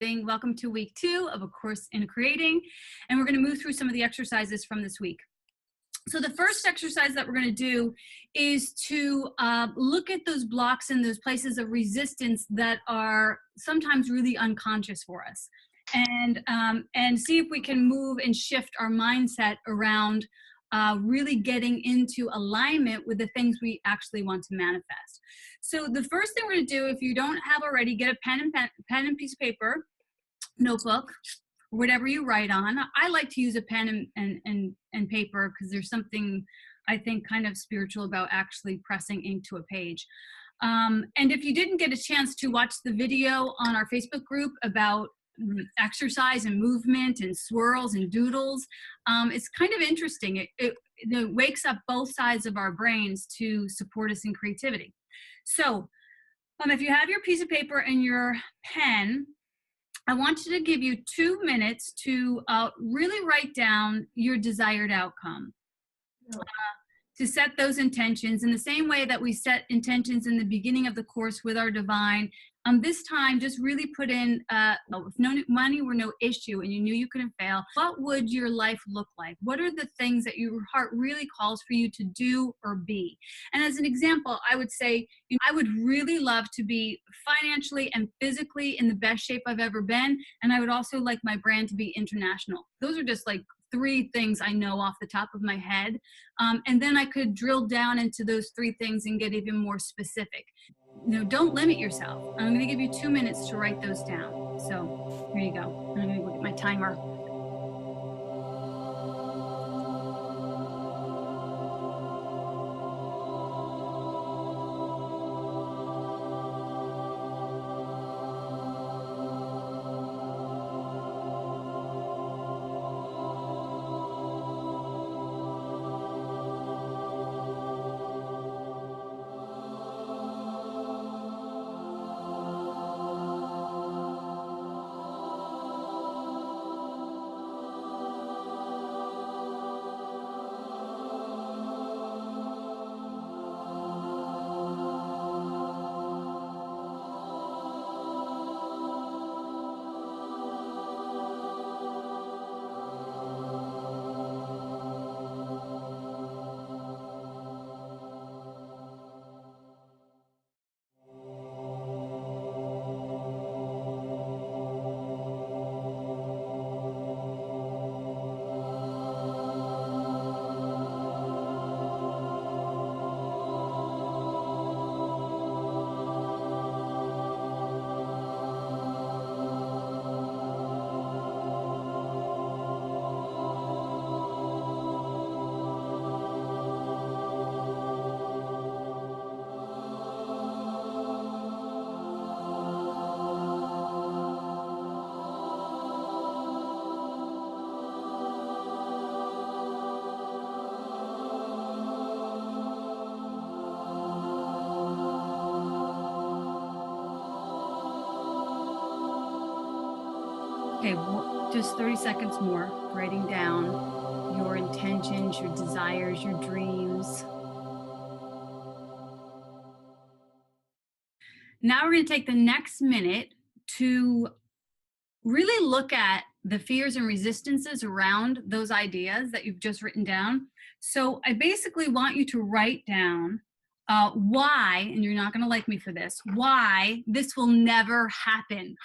Welcome to week 2 of A Course in Creating, and we're going to move through some of the exercises from this week. So the first exercise that we're going to do is to look at those blocks and those places of resistance that are sometimes really unconscious for us, and see if we can move and shift our mindset around really getting into alignment with the things we actually want to manifest. So the first thing we're going to do, if you don't have already, get a pen and piece of paper, notebook, whatever you write on. I like to use a pen and paper because there's something, I think, kind of spiritual about actually pressing ink to a page. And if you didn't get a chance to watch the video on our Facebook group about exercise and movement and swirls and doodles, it's kind of interesting. It wakes up both sides of our brains to support us in creativity. So if you have your piece of paper and your pen, I want you to give you 2 minutes to really write down your desired outcome. To set those intentions in the same way that we set intentions in the beginning of the course with our divine. This time, just really put in, if money were no issue and you knew you couldn't fail, what would your life look like? What are the things that your heart really calls for you to do or be? And as an example, I would say, I would really love to be financially and physically in the best shape I've ever been. And I would also like my brand to be international. Those are just like 3 things I know off the top of my head. And then I could drill down into those 3 things and get even more specific. Don't limit yourself. I'm going to give you 2 minutes to write those down. So here you go. I'm going to look at my timer. Okay, just 30 seconds more, writing down your intentions, your desires, your dreams. Now we're going to take the next minute to really look at the fears and resistances around those ideas that you've just written down. So I basically want you to write down why, and you're not going to like me for this, why this will never happen.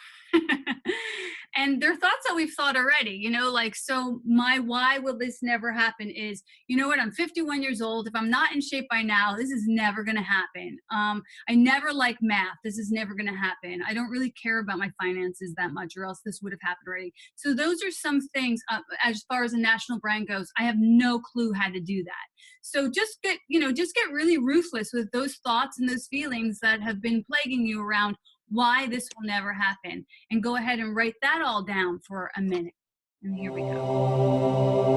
And they're thoughts that we've thought already, so my why will this never happen is, I'm 51 years old. If I'm not in shape by now, this is never going to happen. I never like math. This is never going to happen. I don't really care about my finances that much, or else this would have happened already. So those are some things, as far as a national brand goes, I have no clue how to do that. So just get really ruthless with those thoughts and those feelings that have been plaguing you around why this will never happen, and go ahead and write that all down for a minute. And here we go.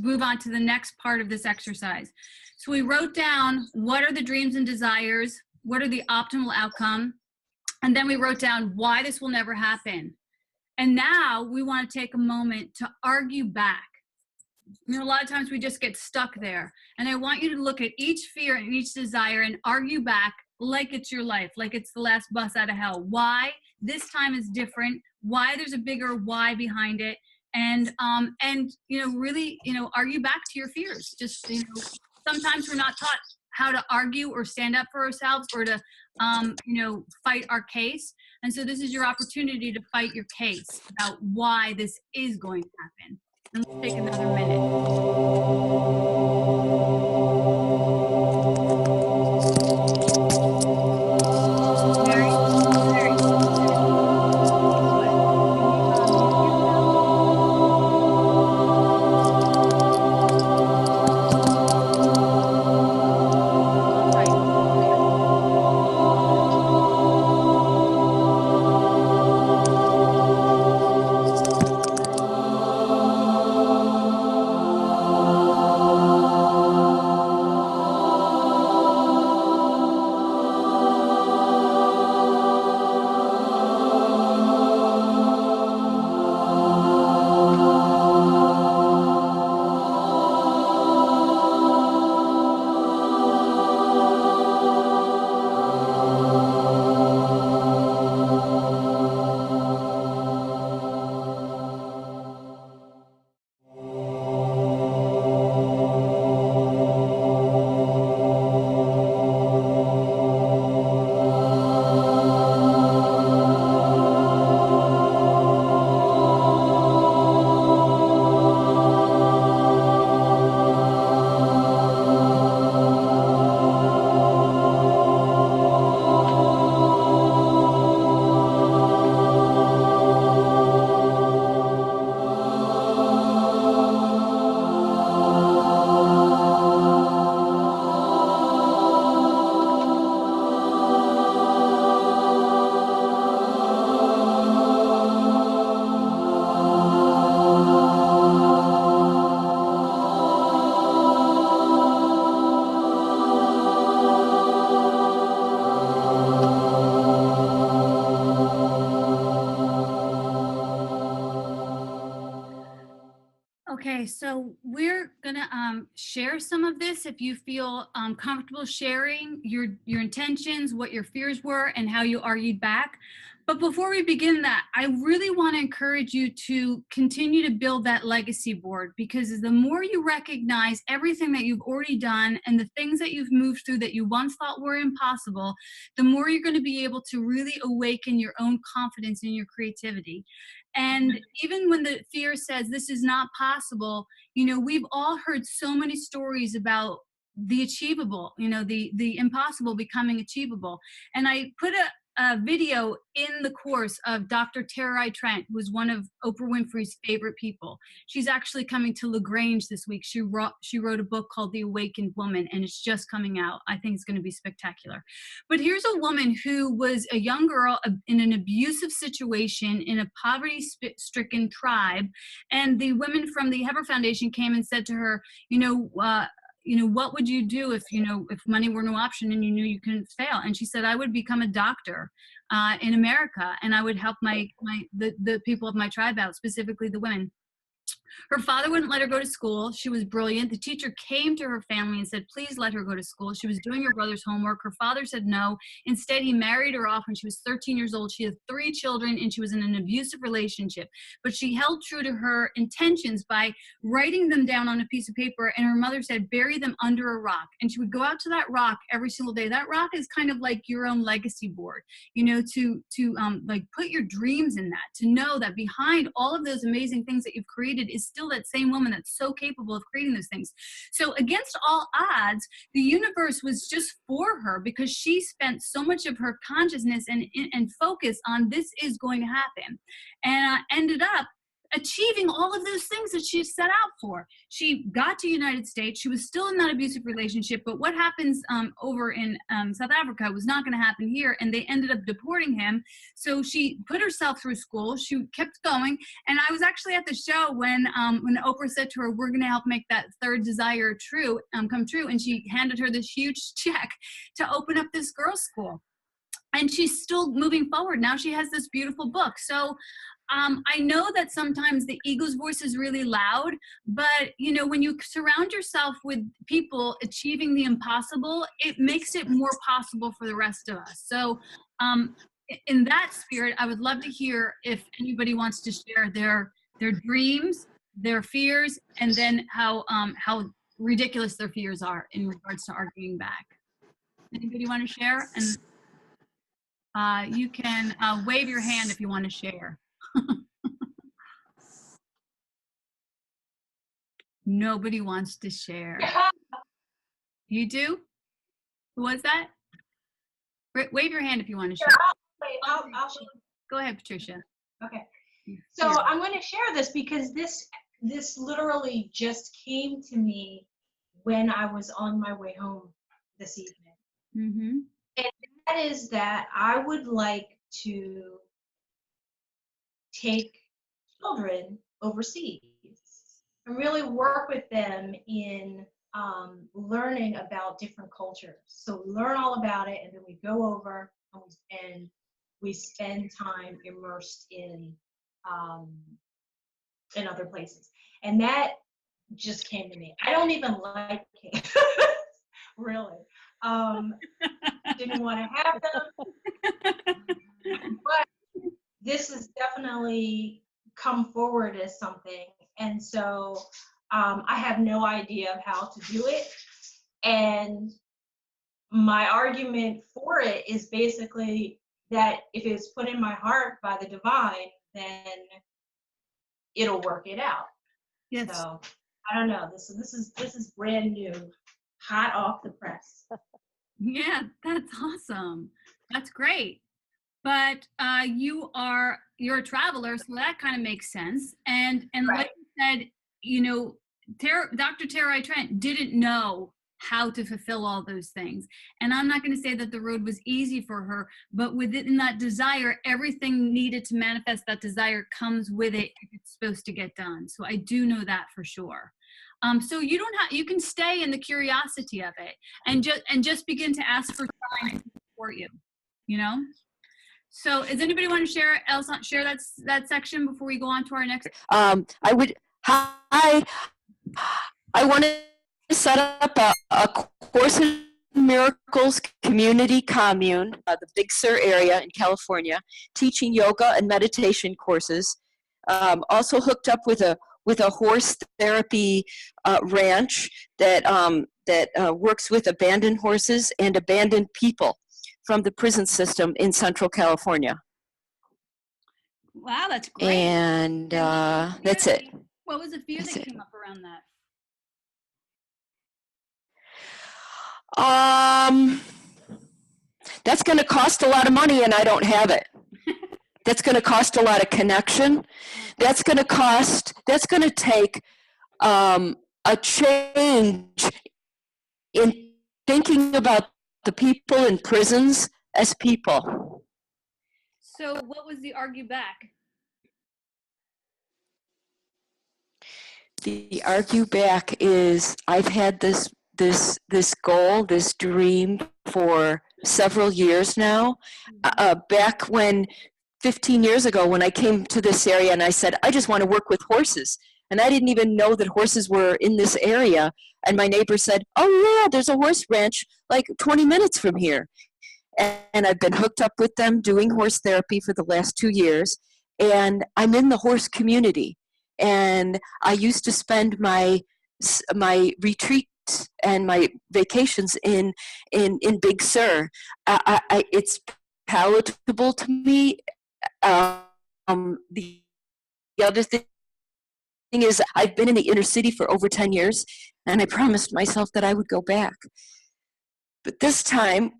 move on to the next part of this exercise. So we wrote down what are the dreams and desires, what are the optimal outcome, and then we wrote down why this will never happen. And now we want to take a moment to argue back. You know, a lot of times we just get stuck there. And I want you to look at each fear and each desire and argue back like it's your life, like it's the last bus out of hell. Why this time is different, why there's a bigger why behind it. And you know, really, you know, argue back to your fears. Just, you know, sometimes we're not taught how to argue or stand up for ourselves or to, you know, fight our case. And so this is your opportunity to fight your case about why this is going to happen. And let's take another Okay, so we're gonna share some of this if you feel comfortable sharing your intentions, what your fears were, and how you argued back. But before we begin that, I really want to encourage you to continue to build that legacy board, because the more you recognize everything that you've already done and the things that you've moved through that you once thought were impossible, the more you're going to be able to really awaken your own confidence in your creativity. And even when the fear says this is not possible, you know, we've all heard so many stories about the achievable, you know, the impossible becoming achievable. And I put a video in the course of Dr. Tara Trent, who was one of Oprah Winfrey's favorite people. She's actually coming to LaGrange this week. She wrote a book called The Awakened Woman, and it's just coming out. I think it's going to be spectacular. But here's a woman who was a young girl in an abusive situation in a poverty-stricken tribe, and the women from the Heber Foundation came and said to her, you know, what would you do if, you know, if money were no option and you knew you couldn't fail? And she said, I would become a doctor in America, and I would help the people of my tribe out, specifically the women. Her father wouldn't let her go to school. She was brilliant. The teacher came to her family and said, please let her go to school. She was doing her brother's homework. Her father said no. Instead, he married her off when she was 13 years old. She had 3 children, and she was in an abusive relationship. But she held true to her intentions by writing them down on a piece of paper, and her mother said, bury them under a rock. And she would go out to that rock every single day. That rock is kind of like your own legacy board, you know, to like put your dreams in that, to know that behind all of those amazing things that you've created is still that same woman that's so capable of creating those things. So against all odds, the universe was just for her, because she spent so much of her consciousness and focus on this is going to happen. And ended up achieving all of those things that she set out for. She got to United States. She was still in that abusive relationship, but what happens over in South Africa was not going to happen here, and they ended up deporting him. So she put herself through school. She kept going, and I was actually at the show when Oprah said to her, "We're going to help make that third desire come true," and she handed her this huge check to open up this girls' school. And she's still moving forward. Now she has this beautiful book. So I know that sometimes the ego's voice is really loud, but you know, when you surround yourself with people achieving the impossible, it makes it more possible for the rest of us. So in that spirit, I would love to hear if anybody wants to share their dreams, their fears, and then how ridiculous their fears are in regards to arguing back. Anybody want to share? And you can wave your hand if you want to share. Nobody wants to share. You do? Who was that? Wave your hand if you want to share. I'll Go ahead, Patricia. Okay. So I'm going to share this because this literally just came to me when I was on my way home this evening. Mm-hmm. And that is that I would like to take children overseas and really work with them in learning about different cultures. So we learn all about it, and then we go over and we spend time immersed in other places. And that just came to me. I don't even like kids, really. Didn't want to have them, but this has definitely come forward as something. And so I have no idea of how to do it. And my argument for it is basically that if it's put in my heart by the divine, then it'll work it out. Yes. So I don't know. This is brand new, hot off the press. Yeah, that's awesome. That's great. But you're a traveler, so that kind of makes sense. And Right. Like you said, you know, Dr. Tara Trent didn't know how to fulfill all those things. And I'm not going to say that the road was easy for her, but within that desire, everything needed to manifest that desire comes with it if it's supposed to get done. So I do know that for sure. So you can stay in the curiosity of it and just begin to ask for time to support you, you know? So does anybody want to share that section before we go on to our next? I want to set up a Course in Miracles community commune, the Big Sur area in California, teaching yoga and meditation courses. Also hooked up with a horse therapy ranch that works with abandoned horses and abandoned people from the prison system in Central California. Wow, that's great. And that's it. What was the fear that came up around that? That's going to cost a lot of money, and I don't have it. That's going to cost a lot of connection. That's going to take a change in thinking about the people in prisons as people. So what was the argue back? The argue back is I've had this goal, this dream for several years now. Back when 15 years ago when I came to this area and I said, I just want to work with horses. And I didn't even know that horses were in this area. And my neighbor said, oh yeah, there's a horse ranch like 20 minutes from here. And I've been hooked up with them doing horse therapy for the last 2 years. And I'm in the horse community. And I used to spend my retreats and my vacations in Big Sur. It's palatable to me. The other thing is I've been in the inner city for over 10 years, and I promised myself that I would go back. But this time,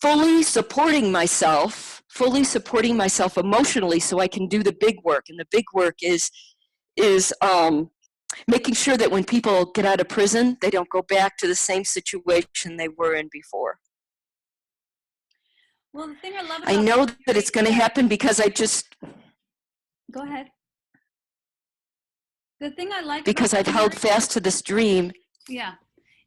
fully supporting myself emotionally so I can do the big work. And the big work is is making sure that when people get out of prison, they don't go back to the same situation they were in before. Well, the thing I love about I know this that it's going to happen because Go ahead. The thing I like because about I've held fast to this dream. yeah,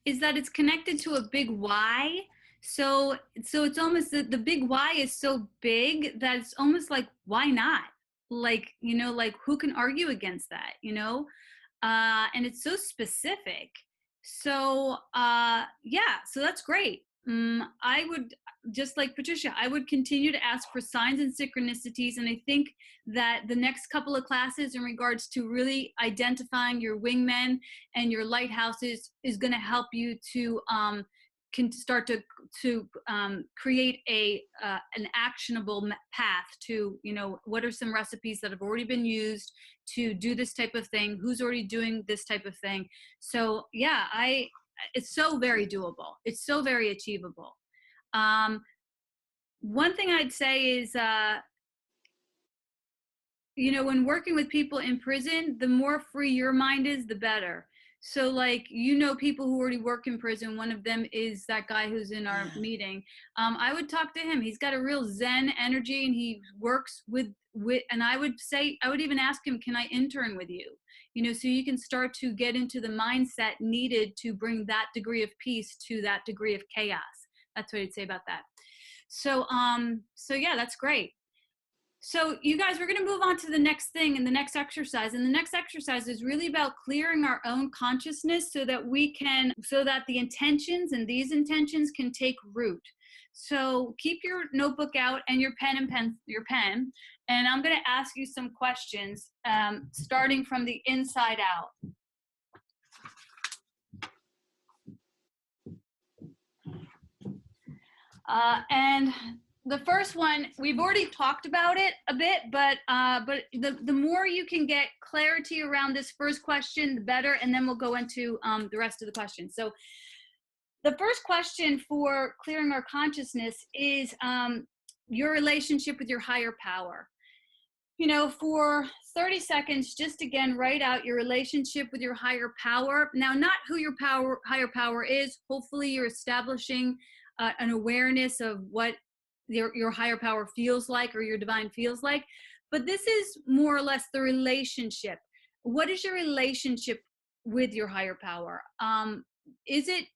is that it's connected to a big why. So it's almost the big why is so big that it's almost like, why not? Like, you know, like who can argue against that, you know? And it's so specific. So yeah, so that's great. I would, just like Patricia, I would continue to ask for signs and synchronicities. And I think that the next couple of classes in regards to really identifying your wingmen and your lighthouses is going to help you to can start to create an actionable path to, you know, what are some recipes that have already been used to do this type of thing, who's already doing this type of thing. So yeah, it's so very doable, it's so very achievable. One thing I'd say is you know, when working with people in prison, the more free your mind is, the better. So like, you know, people who already work in prison, one of them is that guy who's in our meeting. I would talk to him. He's got a real Zen energy and he works with, and I would even ask him, can I intern with you? You know, so you can start to get into the mindset needed to bring that degree of peace to that degree of chaos. That's what I'd say about that. So, so yeah, that's great. So you guys, we're going to move on to the next thing and the next exercise. And the next exercise is really about clearing our own consciousness so that the intentions and these intentions can take root. So keep your notebook out and your pen. And I'm going to ask you some questions, starting from the inside out. And the first one, we've already talked about it a bit, but the more you can get clarity around this first question, the better, and then we'll go into the rest of the questions. So the first question for clearing our consciousness is your relationship with your higher power. You know, for 30 seconds, just again, write out your relationship with your higher power. Now, not who your higher power is. Hopefully you're establishing an awareness of what your higher power feels like or your divine feels like. But this is more or less the relationship. What is your relationship with your higher power? Is it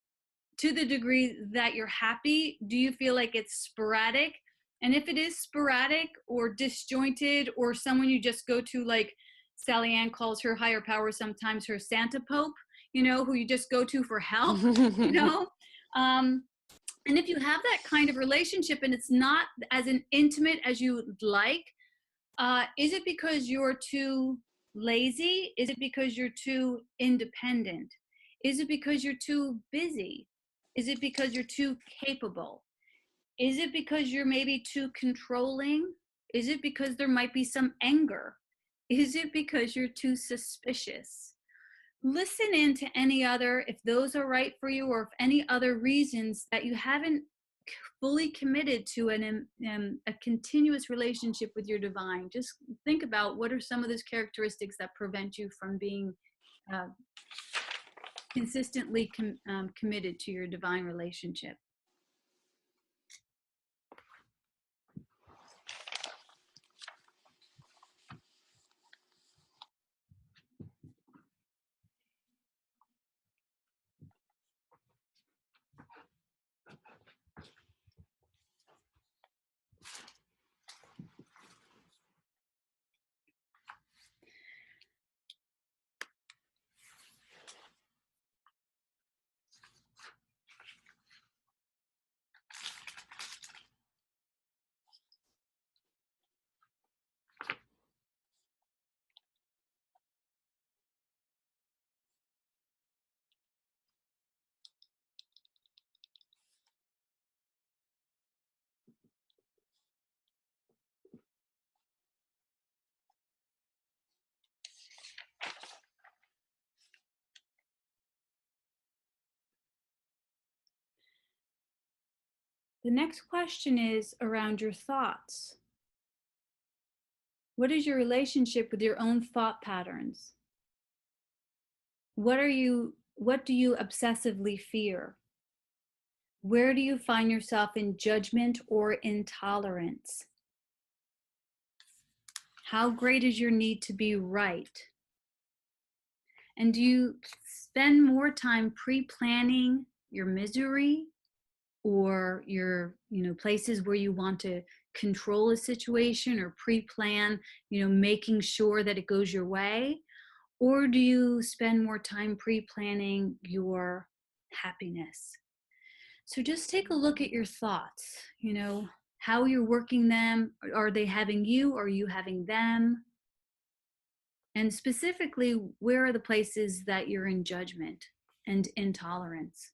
to the degree that you're happy? Do you feel like it's sporadic? And if it is sporadic or disjointed, or someone you just go to, like Sally Ann calls her higher power sometimes her Santa Pope, you know, who you just go to for help, you know? And if you have that kind of relationship and it's not as intimate as you would like, is it because you're too lazy? Is it because you're too independent? Is it because you're too busy? Is it because you're too capable? Is it because you're maybe too controlling? Is it because there might be some anger? Is it because you're too suspicious? Listen in to any other, if those are right for you, or if any other reasons that you haven't fully committed to a continuous relationship with your divine. Just think about what are some of those characteristics that prevent you from being consistently committed to your divine relationship. The next question is around your thoughts. What is your relationship with your own thought patterns? what do you obsessively fear? Where do you find yourself in judgment or intolerance? How great is your need to be right? And do you spend more time pre-planning your misery or your, places where you want to control a situation or pre-plan, making sure that it goes your way? Or do you spend more time pre-planning your happiness? So just take a look at your thoughts, how you're working them. Are they having you? Or are you having them? And specifically, where are the places that you're in judgment and intolerance?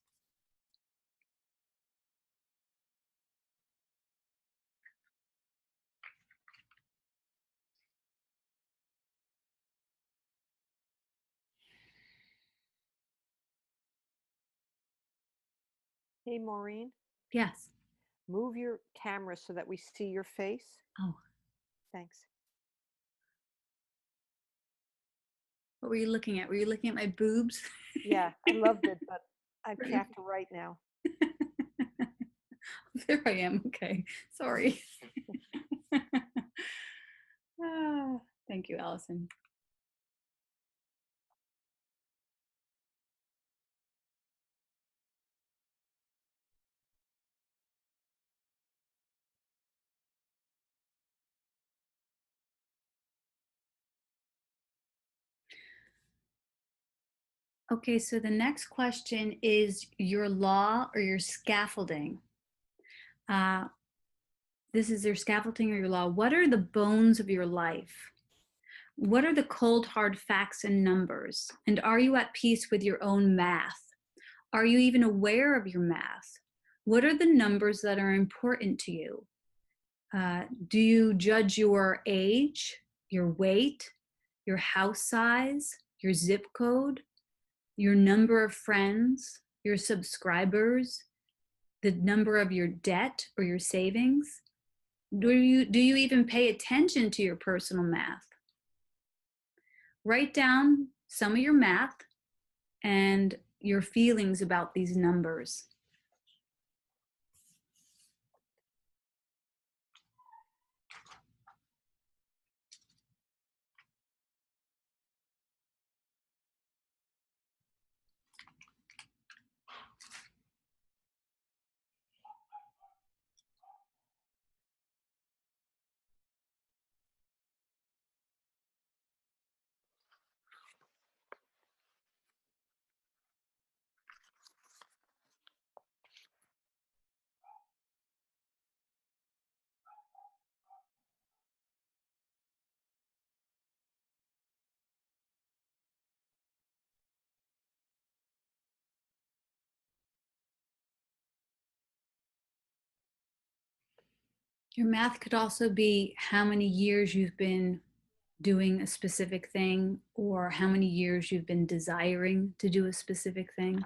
Hey, Maureen, Yes. move your camera so that we see your face. Oh, Thanks. what were you looking at? Were you looking at my boobs? Yeah, I loved it, but I have to write now. There I am. Okay. Sorry. Ah, thank you, Allison. Okay, so the next question is your law or your scaffolding. This is your scaffolding or your law. What are the bones of your life? What are the cold, hard facts and numbers? And are you at peace with your own math? Are you even aware of your math? What are the numbers that are important to you? Do you judge your age, your weight, your house size, your zip code, your number of friends, your subscribers, the number of your debt or your savings? Do you even pay attention to your personal math? Write down some of your math and your feelings about these numbers. Your math could also be how many years you've been doing a specific thing or how many years you've been desiring to do a specific thing.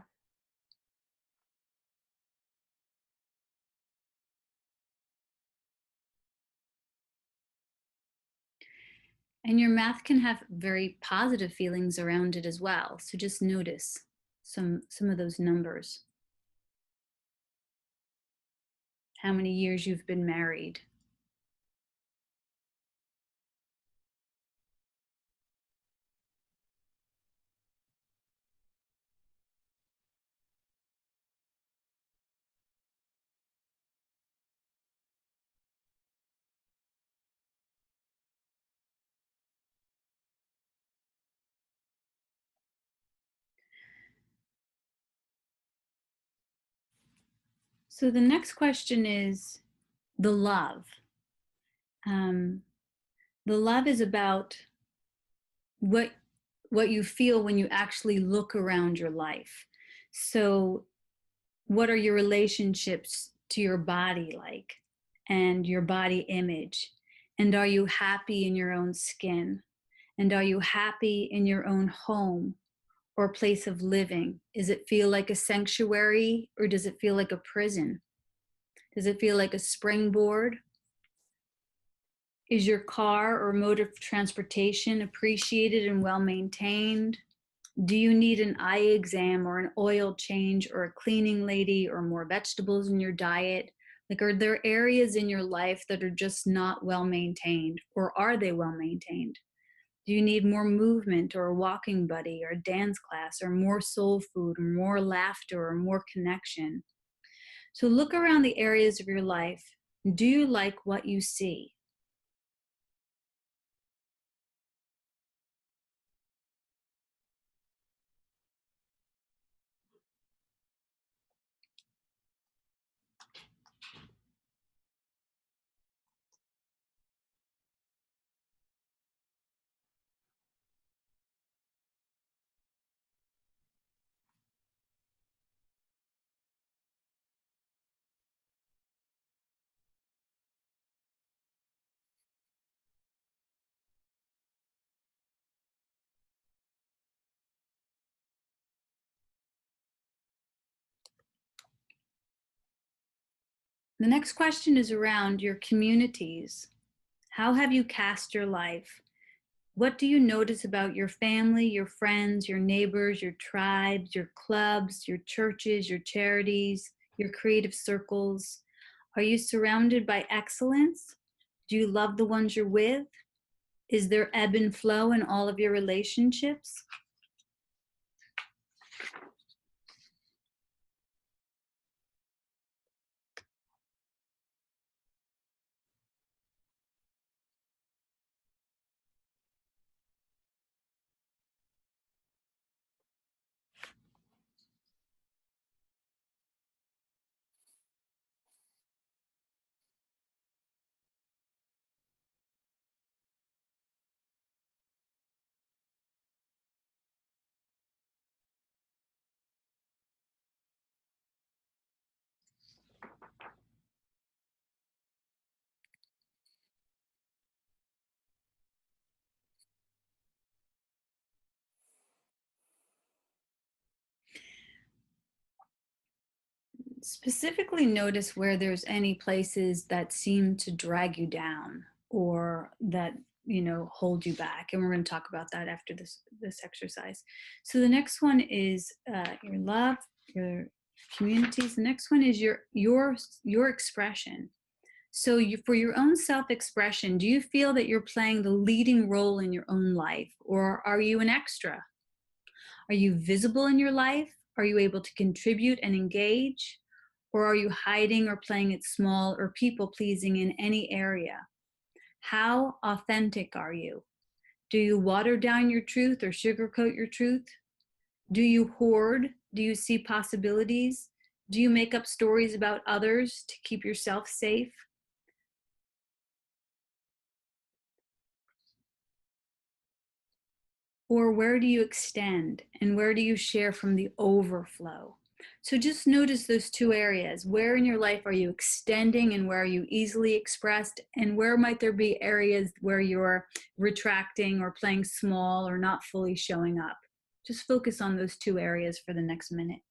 And your math can have very positive feelings around it as well. So just notice some of those numbers. How many years you've been married. So the next question is the love. The love is about what you feel when you actually look around your life. So what are your relationships to your body like and your body image? And are you happy in your own skin? And are you happy in your own home or place of living? Does it feel like a sanctuary or does it feel like a prison? Does it feel like a springboard? Is your car or mode of transportation appreciated and well maintained? Do you need an eye exam or an oil change or a cleaning lady or more vegetables in your diet? Like, are there areas in your life that are just not well maintained, or are they well maintained? Do you need more movement or a walking buddy or a dance class or more soul food or more laughter or more connection? So look around the areas of your life. Do you like what you see? The next question is around your communities. How have you cast your life? What do you notice about your family, your friends, your neighbors, your tribes, your clubs, your churches, your charities, your creative circles? Are you surrounded by excellence? Do you love the ones you're with? Is there ebb and flow in all of your relationships? Specifically notice where there's any places that seem to drag you down or that hold you back, and we're going to talk about that after this exercise. So the next one is your love, your communities. The next one is your expression. So for your own self-expression, do you feel that you're playing the leading role in your own life, or are you an extra? Are you visible in your life? Are you able to contribute and engage? Or are you hiding or playing it small or people pleasing in any area? How authentic are you? Do you water down your truth or sugarcoat your truth? Do you hoard? Do you see possibilities? Do you make up stories about others to keep yourself safe? Or where do you extend and where do you share from the overflow? So just notice those two areas. Where in your life are you extending and where are you easily expressed? And where might there be areas where you're retracting or playing small or not fully showing up? Just focus on those two areas for the next minute.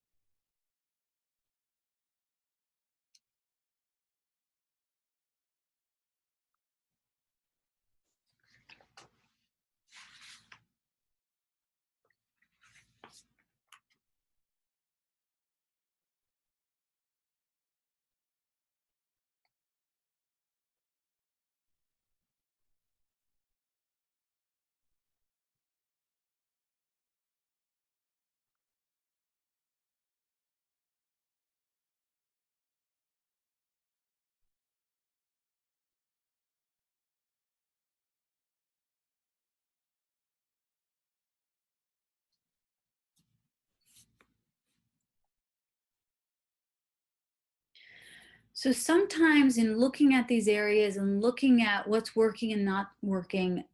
So sometimes in looking at these areas and looking at what's working and not working,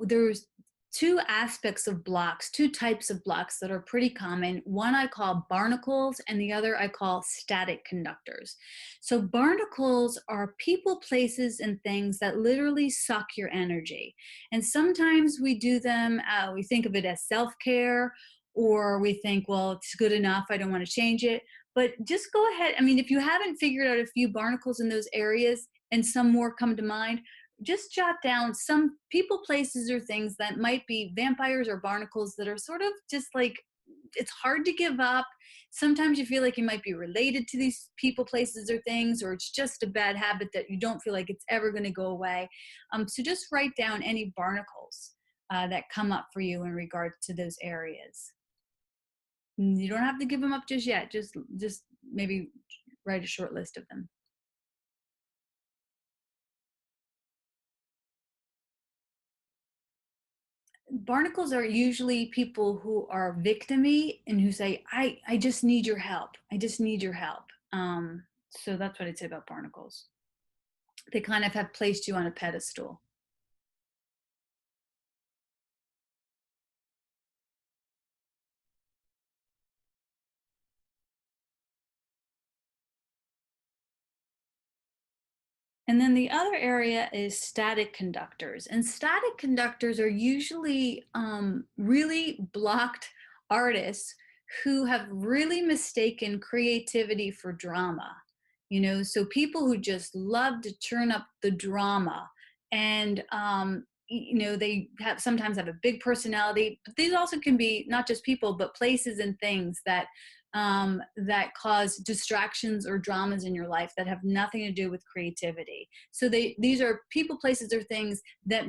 there's two aspects of blocks, two types of blocks that are pretty common. One I call barnacles and the other I call static conductors. So barnacles are people, places, and things that literally suck your energy. And sometimes we do them, we think of it as self-care, or we think, well, it's good enough, I don't want to change it. But just go ahead. I mean, if you haven't figured out a few barnacles in those areas and some more come to mind, just jot down some people, places, or things that might be vampires or barnacles that are sort of just like, it's hard to give up. Sometimes you feel like you might be related to these people, places, or things, or it's just a bad habit that you don't feel like it's ever going to go away. So just write down any barnacles that come up for you in regard to those areas. You don't have to give them up just yet. Just maybe write a short list of them. Barnacles are usually people who are victim-y and who say, I just need your help. I just need your help. So that's what I'd say about barnacles. They kind of have placed you on a pedestal. And then the other area is static conductors. And static conductors are usually really blocked artists who have really mistaken creativity for drama. You know, so people who just love to churn up the drama, and you know, they sometimes have a big personality, but these also can be not just people, but places and things that that cause distractions or dramas in your life that have nothing to do with creativity. So these are people, places, or things that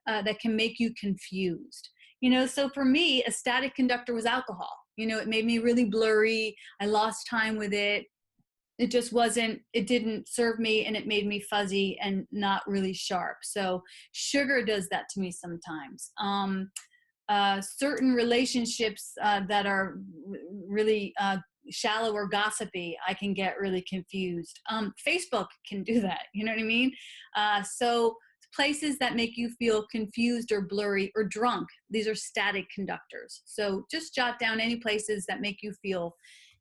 that can make you confused. You know, so for me, a static conductor was alcohol. You know, it made me really blurry. I lost time with it. It just wasn't, it didn't serve me, and it made me fuzzy and not really sharp. So sugar does that to me sometimes. Certain relationships that are really shallow or gossipy, I can get really confused. Facebook can do that, you know what I mean? So places that make you feel confused or blurry or drunk, these are static conductors. So just jot down any places that make you feel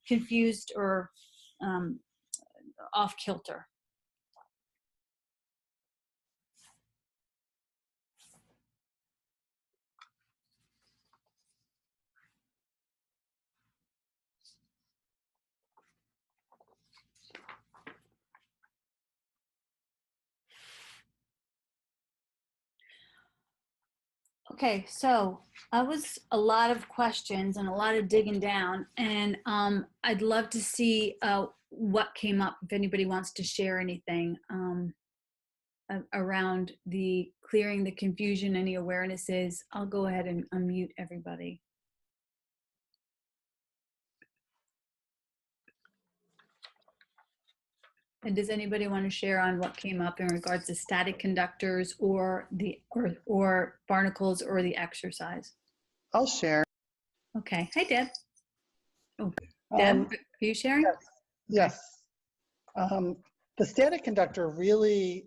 confused or off kilter. Okay, so that was a lot of questions and a lot of digging down, and I'd love to see what came up, if anybody wants to share anything around the clearing the confusion, any awarenesses. I'll go ahead and unmute everybody. And does anybody want to share on what came up in regards to static conductors or the or barnacles or the exercise? I'll share. Okay. Hi, Deb. Oh, Deb, are you sharing? Yes. The static conductor really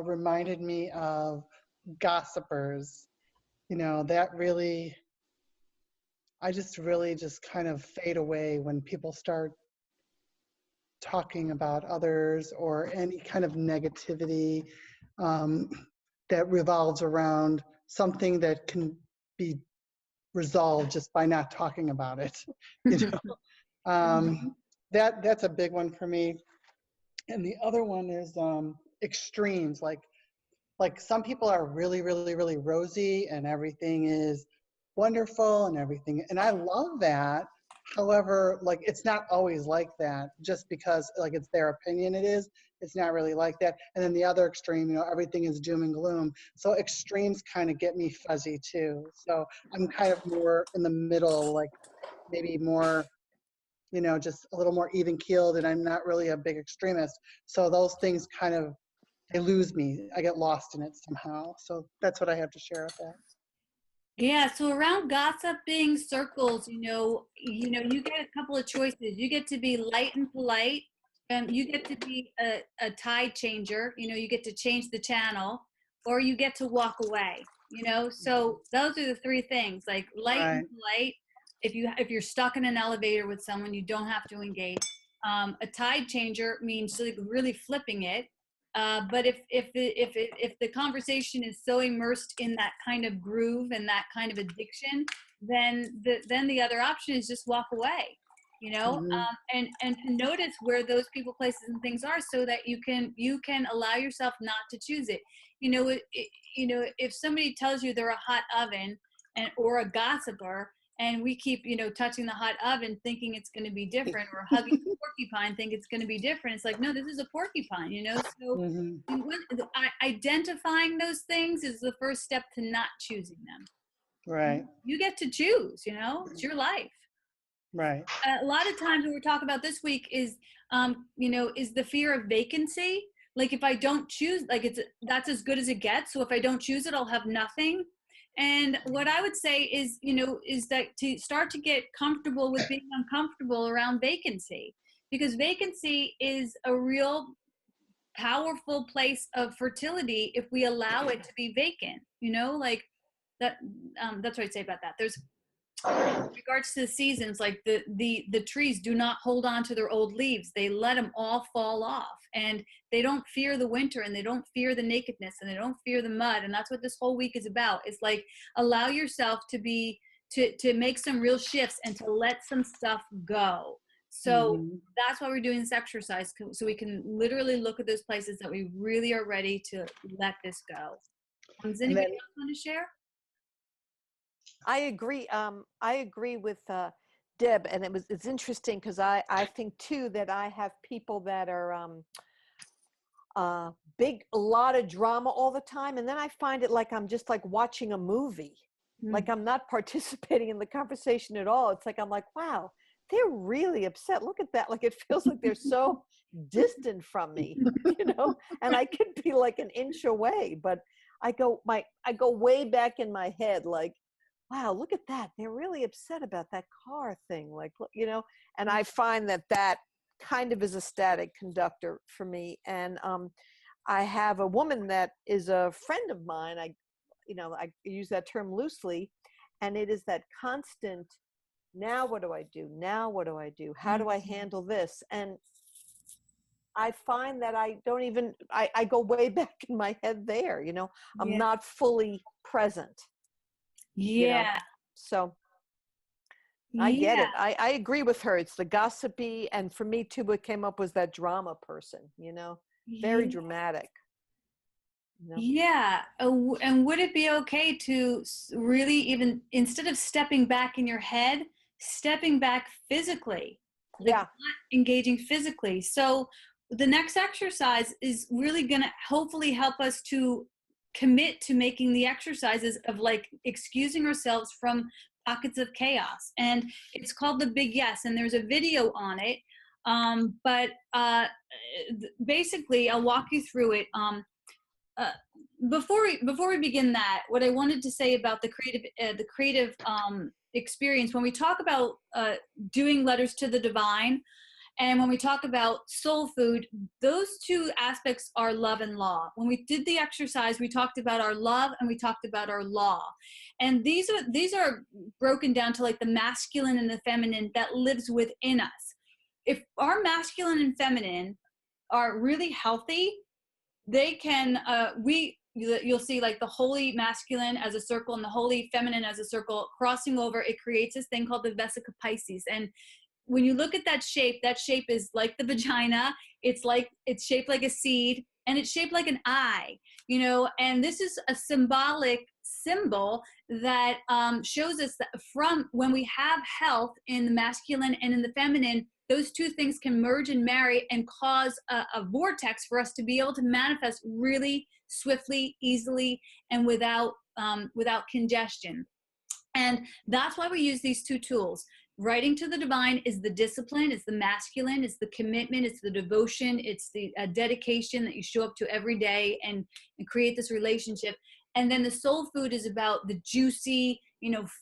reminded me of gossipers. You know, that really, I just really just kind of fade away when people start talking about others or any kind of negativity that revolves around something that can be resolved just by not talking about it. You know, that's a big one for me. And the other one is extremes. Like some people are really, really, really rosy and everything is wonderful and everything, and I love that. However, like it's not always like that. Just because like it's their opinion, it's not really like that. And then the other extreme, you know, everything is doom and gloom. So extremes kind of get me fuzzy too. So I'm kind of more in the middle, like maybe more, you know, just a little more even keeled, and I'm not really a big extremist. So those things kind of, they lose me. I get lost in it somehow. So that's what I have to share with that. Yeah, so around gossiping circles, you get a couple of choices. You get to be light and polite, and you get to be a tide changer. You know, you get to change the channel, or you get to walk away. You know, so those are the three things. Like light and polite. If you're stuck in an elevator with someone, you don't have to engage. A tide changer means like really flipping it. But if the conversation is so immersed in that kind of groove and that kind of addiction, then the other option is just walk away. you know, Mhm. and to notice where those people, places, and things are, so that you can allow yourself not to choose it. You know, if somebody tells you they're a hot oven or a gossiper, and we keep, touching the hot oven thinking it's going to be different, or hugging the porcupine think it's going to be different, it's like, no, this is a porcupine, so Mhm. identifying those things is the first step to not choosing them. Right. You get to choose, it's your life. Right. A lot of times when we talk about this week is is the fear of vacancy. Like, if I don't choose, like, that's as good as it gets, so if I don't choose it, I'll have nothing. And what I would say is, is that to start to get comfortable with being uncomfortable around vacancy, because vacancy is a real powerful place of fertility if we allow it to be vacant, like that. That's what I'd say about that. There's, in regards to the seasons, like the trees do not hold on to their old leaves. They let them all fall off, and they don't fear the winter, and they don't fear the nakedness, and they don't fear the mud. And that's what this whole week is about. It's like, allow yourself to make some real shifts and to let some stuff go. So Mhm. that's why we're doing this exercise, so we can literally look at those places that we really are ready to let this go. Does And anybody then, else want to share? I agree. I agree with Deb, and it's interesting because I think too that I have people that are a lot of drama all the time, and then I find it like I'm just like watching a movie, like I'm not participating in the conversation at all. It's like I'm like, wow, they're really upset. Look at that. Like it feels like they're so distant from me, and I could be like an inch away, but I go way back in my head, like, wow, look at that. They're really upset about that car thing. Like, and I find that kind of is a static conductor for me. And I have a woman that is a friend of mine. I use that term loosely, and it is that constant, now what do I do? Now what do I do? How do I handle this? And I find that I don't even, I go way back in my head there, I'm Yeah. not fully present. Yeah. So I get it. I agree with her. It's the gossipy, and for me too, what came up was that drama person, very Yeah. dramatic. Yeah. And would it be okay to really, even instead of stepping back in your head, stepping back physically, like Yeah. not engaging physically? So the next exercise is really going to hopefully help us to commit to making the exercises of, like, excusing ourselves from pockets of chaos. And it's called the Big Yes, and there's a video on it. But basically, I'll walk you through it. Uh, before we begin that, what I wanted to say about the creative experience, when we talk about doing letters to the divine, and when we talk about soul food, those two aspects are love and law. When we did the exercise, we talked about our love and we talked about our law. And these are broken down to, like, the masculine and the feminine that lives within us. If our masculine and feminine are really healthy, they can you'll see, like, the holy masculine as a circle and the holy feminine as a circle crossing over. It creates this thing called the Vesica Piscis. And when you look at that shape is like the vagina. It's shaped like a seed, and it's shaped like an eye, and this is a symbol that shows us that from when we have health in the masculine and in the feminine, those two things can merge and marry and cause a vortex for us to be able to manifest really swiftly, easily, and without congestion. And that's why we use these two tools. Writing to the divine is the discipline, it's the masculine, it's the commitment, it's the devotion, it's the dedication that you show up to every day and create this relationship. And then the soul food is about the juicy,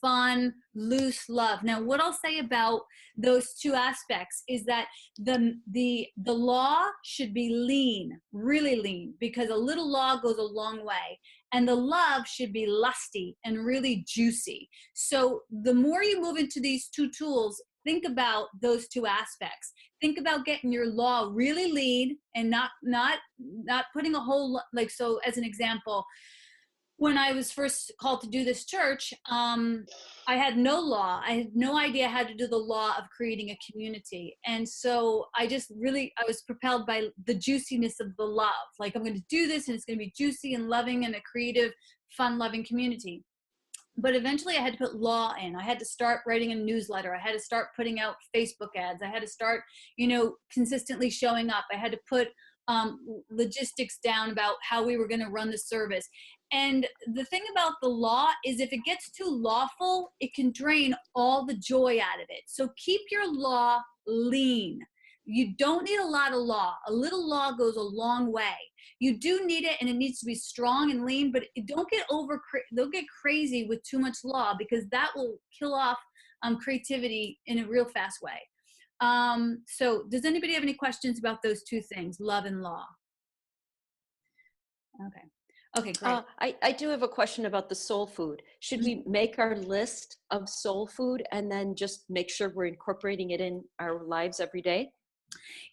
fun, loose love. Now, what I'll say about those two aspects is that the law should be lean, really lean, because a little law goes a long way. And the love should be lusty and really juicy. So the more you move into these two tools, think about those two aspects. Think about getting your law really lean and not putting a whole, like, so as an example, when I was first called to do this church, I had no law. I had no idea how to do the law of creating a community. And so I was propelled by the juiciness of the love. Like, I'm going to do this and it's going to be juicy and loving and a creative, fun loving community. But eventually I had to put law in. I had to start writing a newsletter. I had to start putting out Facebook ads. I had to start, consistently showing up. I had to put logistics down about how we were going to run the service. And the thing about the law is if it gets too lawful, it can drain all the joy out of it. So keep your law lean. You don't need a lot of law. A little law goes a long way. You do need it, and it needs to be strong and lean, but don't get crazy with too much law, because that will kill off creativity in a real fast way. So does anybody have any questions about those two things, love and law? Okay, great. I do have a question about the soul food. Should we make our list of soul food and then just make sure we're incorporating it in our lives every day?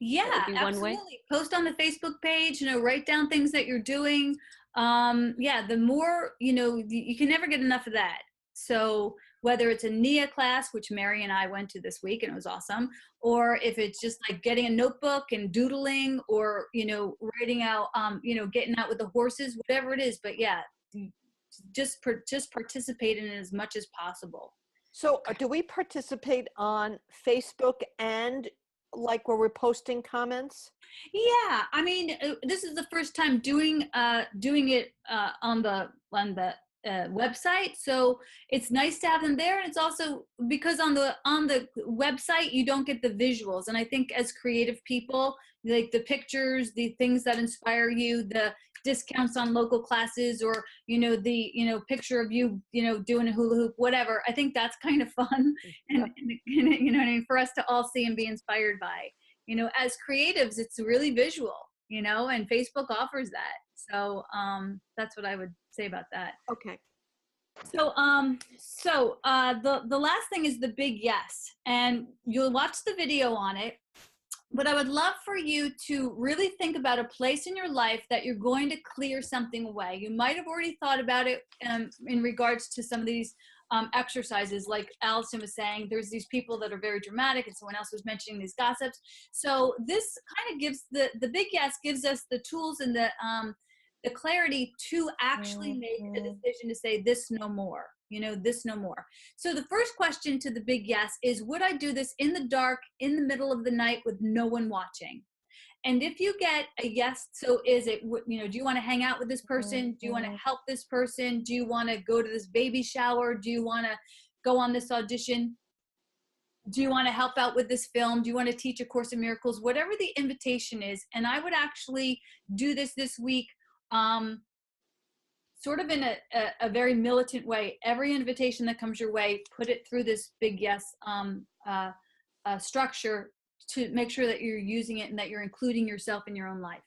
Yeah, absolutely. Post on the Facebook page, write down things that you're doing. The more, you can never get enough of that. So whether it's a NIA class, which Mary and I went to this week and it was awesome, or if it's just like getting a notebook and doodling, or, writing out, getting out with the horses, whatever it is. But yeah, just participate in it as much as possible. So do we participate on Facebook and like where we're posting comments? Yeah, I mean, this is the first time doing it on the website, so it's nice to have them there. And it's also because on the website you don't get the visuals, and I think as creative people, like the pictures, the things that inspire you, the discounts on local classes, or the picture of you doing a hula hoop, whatever, I think that's kind of fun, and what I mean, for us to all see and be inspired by. As creatives, it's really visual, and Facebook offers that. So that's what I would say about that. Okay. So the last thing is the big yes, and you'll watch the video on it. But I would love for you to really think about a place in your life that you're going to clear something away. You might have already thought about it in regards to some of these exercises. Like Allison was saying, there's these people that are very dramatic, and someone else was mentioning these gossips. So this kind of gives the big yes gives us the tools and the clarity to actually make a decision to say this no more, this no more. So the first question to the big yes is, would I do this in the dark, in the middle of the night with no one watching? And if you get a yes, so is it, do you want to hang out with this person? Do you want to help this person? Do you want to go to this baby shower? Do you want to go on this audition? Do you want to help out with this film? Do you want to teach A Course in Miracles? Whatever the invitation is. And I would actually do this week, sort of in a very militant way. Every invitation that comes your way, put it through this big yes structure to make sure that you're using it and that you're including yourself in your own life.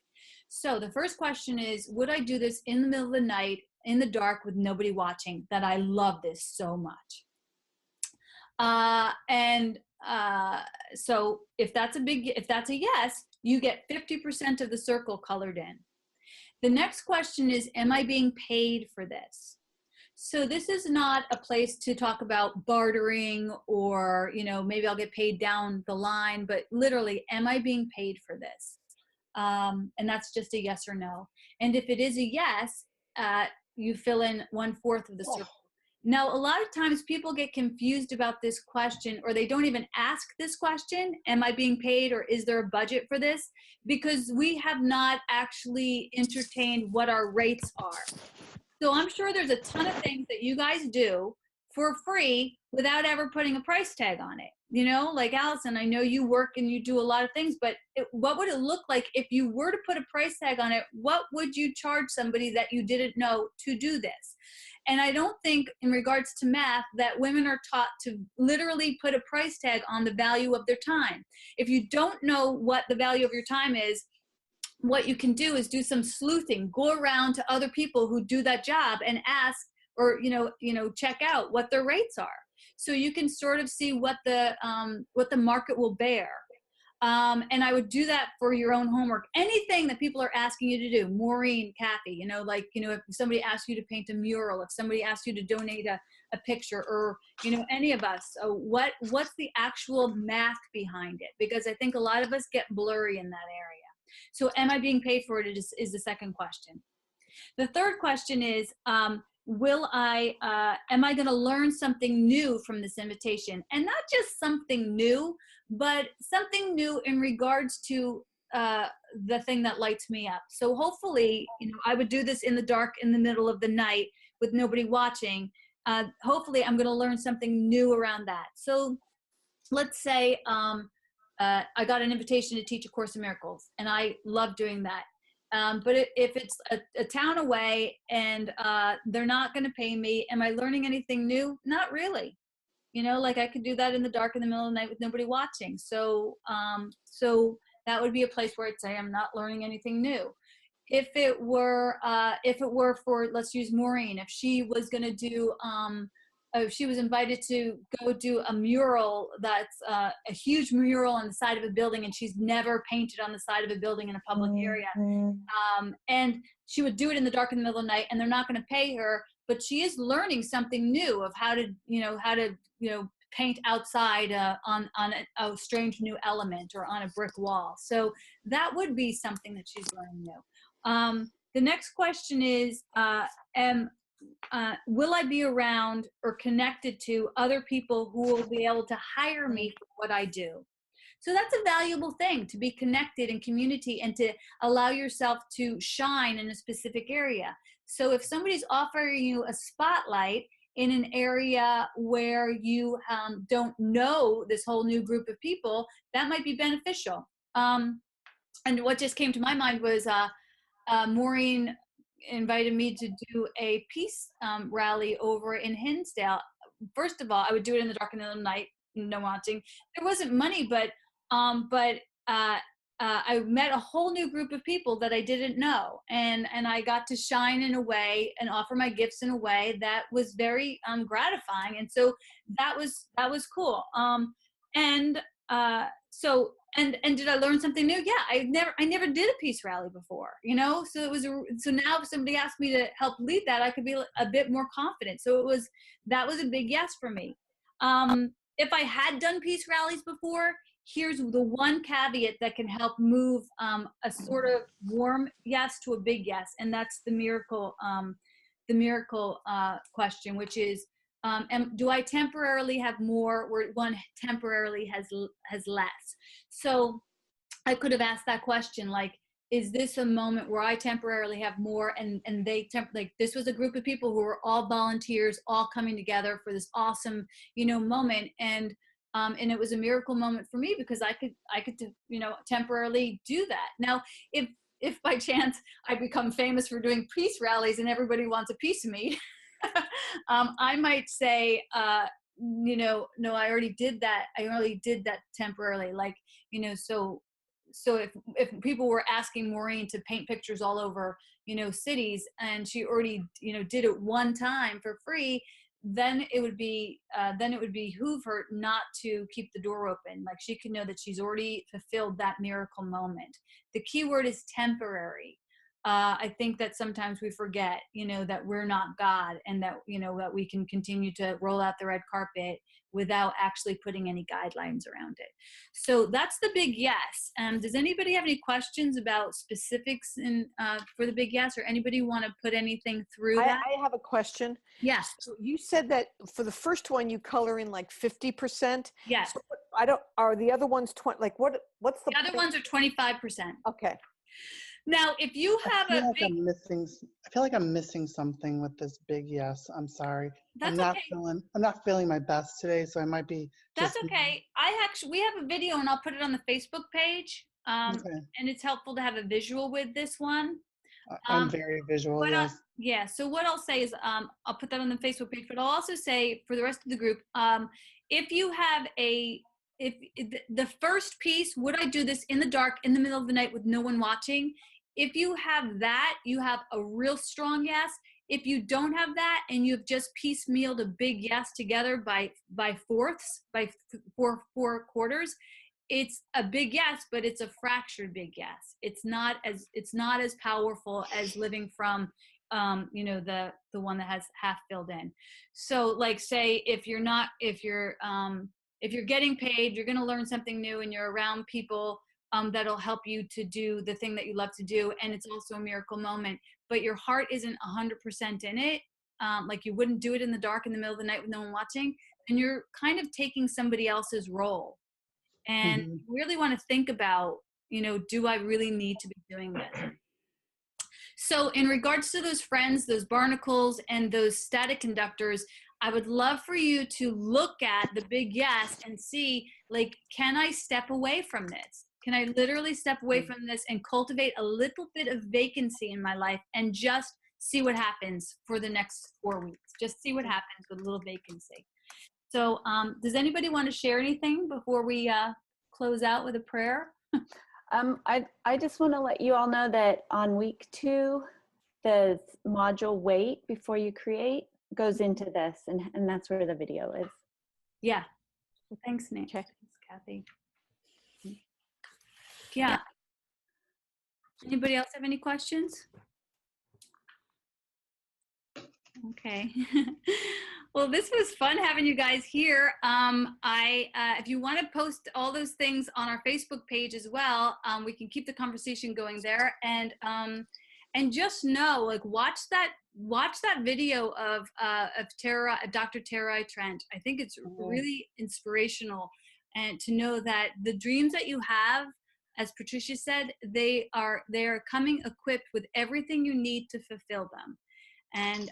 So the first question is, would I do this in the middle of the night, in the dark, with nobody watching, that I love this so much? So if that's a yes, you get 50% of the circle colored in. The next question is, am I being paid for this? So this is not a place to talk about bartering or, maybe I'll get paid down the line, but literally, am I being paid for this? And that's just a yes or no. And if it is a yes, you fill in 1/4 of the circle. Now, a lot of times people get confused about this question, or they don't even ask this question, am I being paid, or is there a budget for this? Because we have not actually entertained what our rates are. So I'm sure there's a ton of things that you guys do for free without ever putting a price tag on it. Like Allison, I know you work and you do a lot of things, but what would it look like if you were to put a price tag on it? What would you charge somebody that you didn't know to do this? And I don't think, in regards to math, that women are taught to literally put a price tag on the value of their time. If you don't know what the value of your time is, what you can do is do some sleuthing. Go around to other people who do that job and ask, or check out what their rates are, so you can sort of see what the market will bear. And I would do that for your own homework. Anything that people are asking you to do, Maureen, Kathy, if somebody asks you to paint a mural, if somebody asks you to donate a picture, or, any of us, what's the actual math behind it? Because I think a lot of us get blurry in that area. So am I being paid for it is the second question. The third question is, am I going to learn something new from this invitation? And not just something new, but something new in regards to the thing that lights me up. So hopefully, I would do this in the dark, in the middle of the night with nobody watching. Hopefully I'm going to learn something new around that. So let's say I got an invitation to teach A Course in Miracles, and I love doing that. But if it's a town away and they're not going to pay me, am I learning anything new? Not really. Like I could do that in the dark in the middle of the night with nobody watching. So that would be a place where I'd say I'm not learning anything new. If it were for, let's use Maureen, if she was going to do, if she was invited to go do a mural that's a huge mural on the side of a building, and she's never painted on the side of a building in a public area, and she would do it in the dark in the middle of the night, and they're not going to pay her, but she is learning something new of how to paint outside on a strange new element or on a brick wall. So that would be something that she's learning new. The next question is, will I be around or connected to other people who will be able to hire me for what I do? So that's a valuable thing, to be connected in community and to allow yourself to shine in a specific area. So if somebody's offering you a spotlight in an area where you don't know this whole new group of people, that might be beneficial. And what just came to my mind was Maureen invited me to do a peace rally over in Hinsdale. First of all, I would do it in the dark and in the night, no watching. There wasn't money, but I met a whole new group of people that I didn't know, and I got to shine in a way and offer my gifts in a way that was very gratifying, and so that was cool. And did I learn something new? Yeah, I never did a peace rally before, so so now if somebody asked me to help lead that, I could be a bit more confident. So that was a big yes for me. If I had done peace rallies before, here's the one caveat that can help move a sort of warm yes to a big yes, and that's the miracle question, which is, do I temporarily have more where one temporarily has less? So I could have asked that question, like, is this a moment where I temporarily have more, and they like, this was a group of people who were all volunteers, all coming together for this awesome, moment, and it was a miracle moment for me because I could temporarily do that. Now, if by chance I become famous for doing peace rallies and everybody wants a piece of me, I might say, no, I already did that. I already did that temporarily. Like, so if people were asking Maureen to paint pictures all over, cities, and she already, did it one time for free, then it would behoove her not to keep the door open. Like, she could know that she's already fulfilled that miracle moment. The key word is temporary. I think that sometimes we forget, that we're not God, and that, that we can continue to roll out the red carpet without actually putting any guidelines around it. So that's the big yes. Does anybody have any questions about specifics for the big yes, or anybody want to put anything through that? I have a question. Yes. So you said that for the first one, you color in like 50%. Yes. So are the other ones 20? Like what's the other ones are 25%. Okay. Now, if you have I feel like I'm missing something with this big yes. I'm sorry. That's I'm not feeling my best today, so I might be. That's okay. We have a video, and I'll put it on the Facebook page. Okay. And it's helpful to have a visual with this one. I'm very visual. Yes. Yeah. So what I'll say is, I'll put that on the Facebook page, but I'll also say for the rest of the group, if you have the first piece, would I do this in the dark, in the middle of the night with no one watching? If you have that, you have a real strong yes. If you don't have that, and you've just piecemealed a big yes together by fourths, by four quarters, it's a big yes, but it's a fractured big yes. It's not as powerful as living from the one that has half filled in. So like say if you're getting paid, you're going to learn something new and you're around people that'll help you to do the thing that you love to do, and it's also a miracle moment, but your heart isn't 100% in it, like you wouldn't do it in the dark in the middle of the night with no one watching, and you're kind of taking somebody else's role. And Mhm. you really want to think about, do I really need to be doing this? So in regards to those friends, those barnacles, and those static conductors, I would love for you to look at the big yes and see, like, can I step away from this? Can I literally step away from this and cultivate a little bit of vacancy in my life and just see what happens for the next 4 weeks? Just see what happens with a little vacancy. So does anybody want to share anything before we close out with a prayer? I just want to let you all know that on week 2, the module wait before you create goes into this, and that's where the video is. Yeah. Thanks, Nick. Okay. Thanks, Kathy. Yeah. Anybody else have any questions? Okay. Well, this was fun having you guys here. If you want to post all those things on our Facebook page as well, we can keep the conversation going there. And just know, like, watch that video of Dr. Tara Trent. I think it's really inspirational, and to know that the dreams that you have, as Patricia said, they are coming equipped with everything you need to fulfill them. And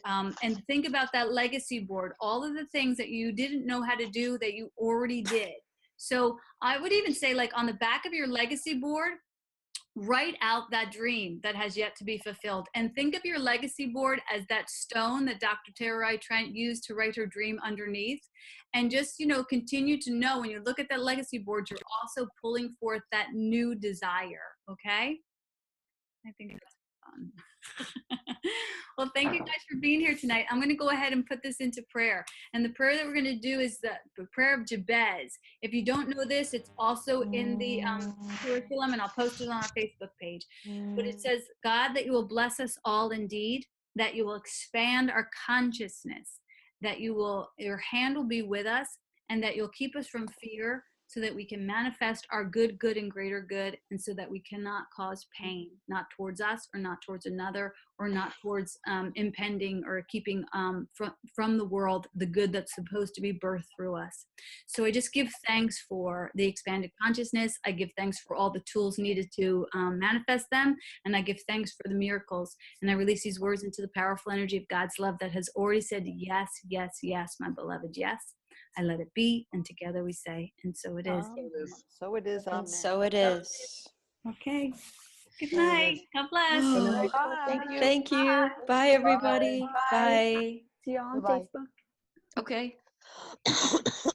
think about that legacy board, all of the things that you didn't know how to do that you already did. So I would even say, like, on the back of your legacy board, write out that dream that has yet to be fulfilled, and think of your legacy board as that stone that Dr. Tara Trent used to write her dream underneath. And just, continue to know when you look at that legacy board, you're also pulling forth that new desire. Okay? I think that's fun. Well, thank you guys for being here tonight. I'm going to go ahead and put this into prayer. And the prayer that we're going to do is the prayer of Jabez. If you don't know this, it's also in the curriculum, and I'll post it on our Facebook page. But it says, God, that you will bless us all indeed, that you will expand our consciousness, that your hand will be with us, and that you'll keep us from fear, so that we can manifest our good, and greater good, and so that we cannot cause pain, not towards us or not towards another, or not towards impending or keeping from the world the good that's supposed to be birthed through us. So I just give thanks for the expanded consciousness. I give thanks for all the tools needed to manifest them, and I give thanks for the miracles. And I release these words into the powerful energy of God's love that has already said, yes, yes, yes, my beloved, yes. I let it be, and together we say, and so it is. So it is. Amen. And so it is. Okay. Good night. God bless. Good night. Thank you. Thank you. Bye, everybody. Bye. See you all on Bye-bye. Facebook. Okay.